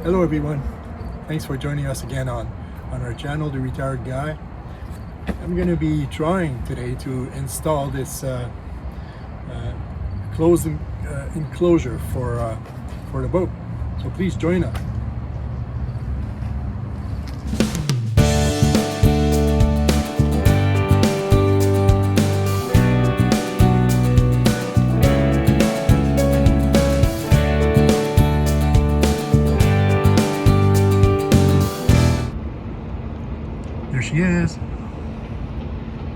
Hello everyone, thanks for joining us again on our channel, The Retired Guy. I'm going to be trying today to install this closed enclosure for the boat, so please join us. There she is,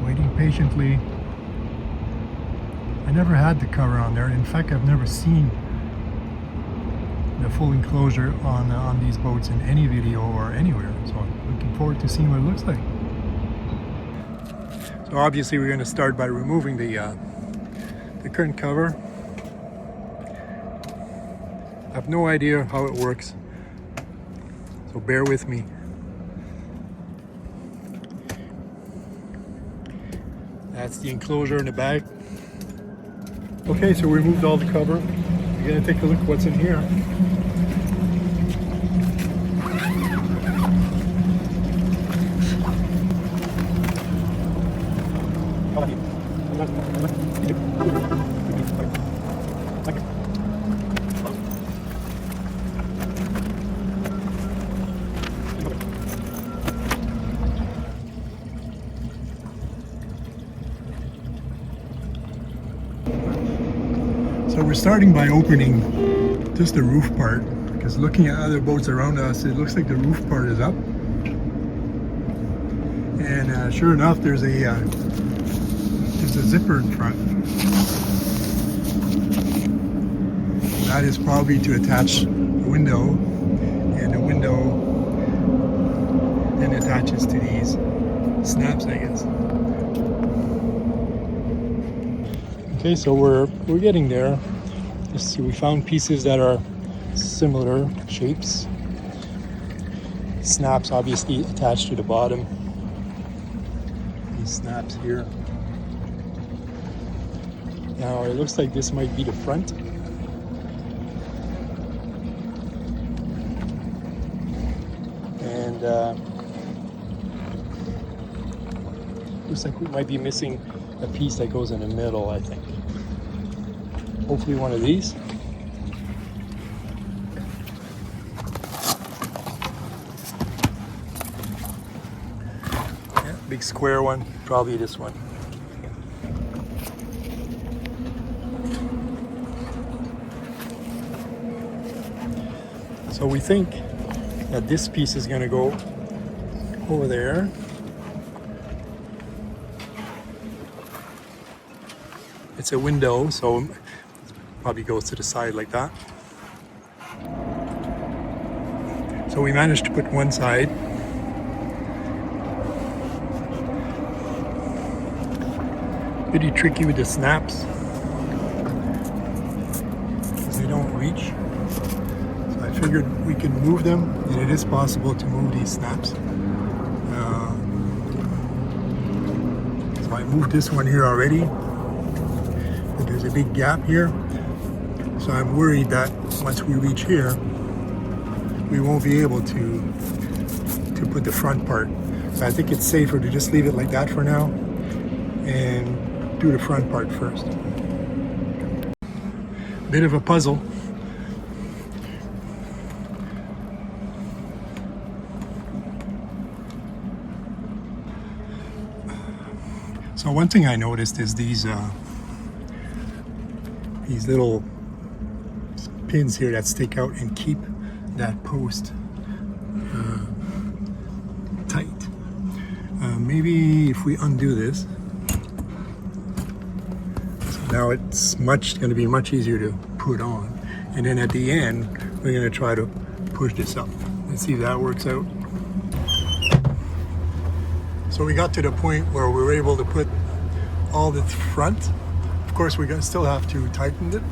waiting patiently. I never had the cover on there. In fact, I've never seen the full enclosure on these boats in any video or anywhere. So I'm looking forward to seeing what it looks like. So obviously we're going to start by removing the current cover. I have no idea how it works, so bear with me. That's the enclosure in the back. Okay, so we removed all the cover. We're going to take a look at what's in here. So we're starting by opening just the roof part, because looking at other boats around us, it looks like the roof part is up. And sure enough, there's a zipper in front. That is probably to attach the window, and the window then attaches to these snaps, I guess. Okay, so we're getting there. Let's see, we found pieces that are similar shapes. Snaps obviously attached to the bottom. These snaps here. Now it looks like this might be the front. And looks like we might be missing a piece that goes in the middle, I think. Hopefully one of these. Yeah, big square one, probably this one. So we think that this piece is going to go over there. It's a window, so it probably goes to the side like that. So we managed to put one side. Pretty tricky with the snaps, because they don't reach. So I figured we can move them, and it is possible to move these snaps. So I moved this one here already. There's a big gap here, so I'm worried that once we reach here, we won't be able to put the front part. So I think it's safer to just leave it like that for now and do the front part first. Bit of a puzzle. So one thing I noticed is these little pins here that stick out and keep that post tight. Maybe if we undo this, so now it's going to be much easier to put on. And then at the end, we're going to try to push this up. Let's see if that works out. So we got to the point where we were able to put all the front. Of course, we're going to still have to tighten it.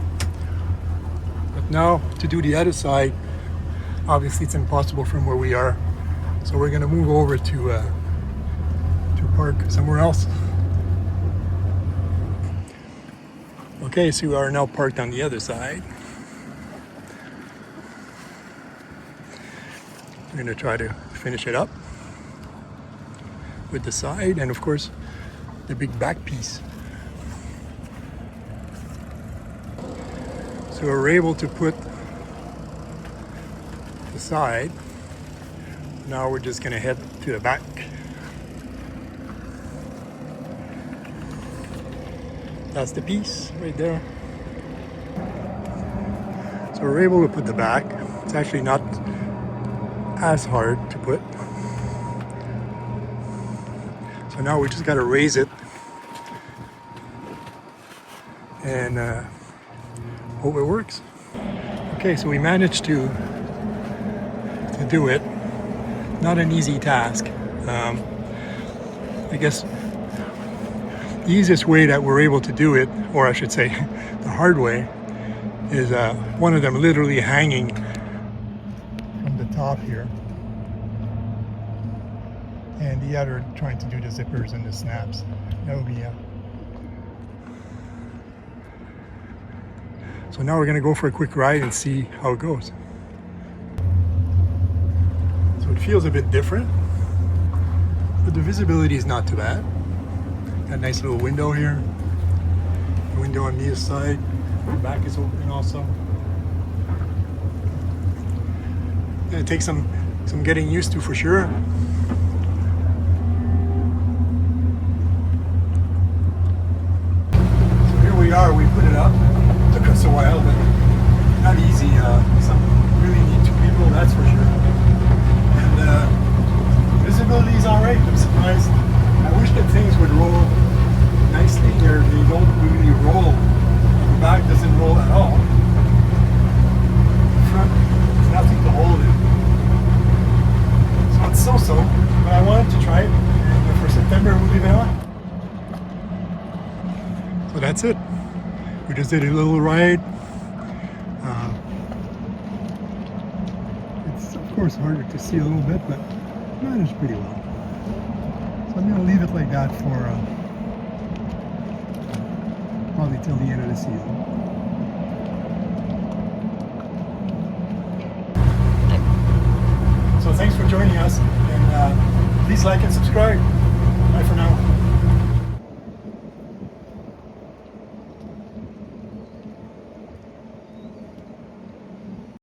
But now to do the other side, obviously it's impossible from where we are. So we're going to move over to park somewhere else. Okay, so we are now parked on the other side. We're going to try to finish it up with the side and of course the big back piece. So we're able to put the side. Now we're just going to head to the back. That's the piece right there. So we're able to put the back. It's actually not as hard to put. So now we just got to raise it and hope it works. Okay, so we managed to do it. Not an easy task. I guess the easiest way that we're able to do it, or I should say the hard way, is one of them literally hanging from the top here, and the other trying to do the zippers and the snaps. That would be So now we're going to go for a quick ride and see how it goes. So it feels a bit different, but the visibility is not too bad. Got a nice little window here. The window on Mia's side. The back is open also. Gonna take some getting used to for sure. So here we are, we put it up. Took us a while, but not easy. Some really neat people, that's for sure. And visibility is alright. I'm surprised. I wish that things would roll nicely. They don't really roll. The back doesn't roll at all. The front, there's nothing to hold it. So it's so-so, but I wanted to try it. And for September, we'll leave it on. So that's it. We just did a little ride. It's of course harder to see a little bit, but managed pretty well. So I'm going to leave it like that for probably till the end of the season. So thanks for joining us, and please like and subscribe. Bye for now.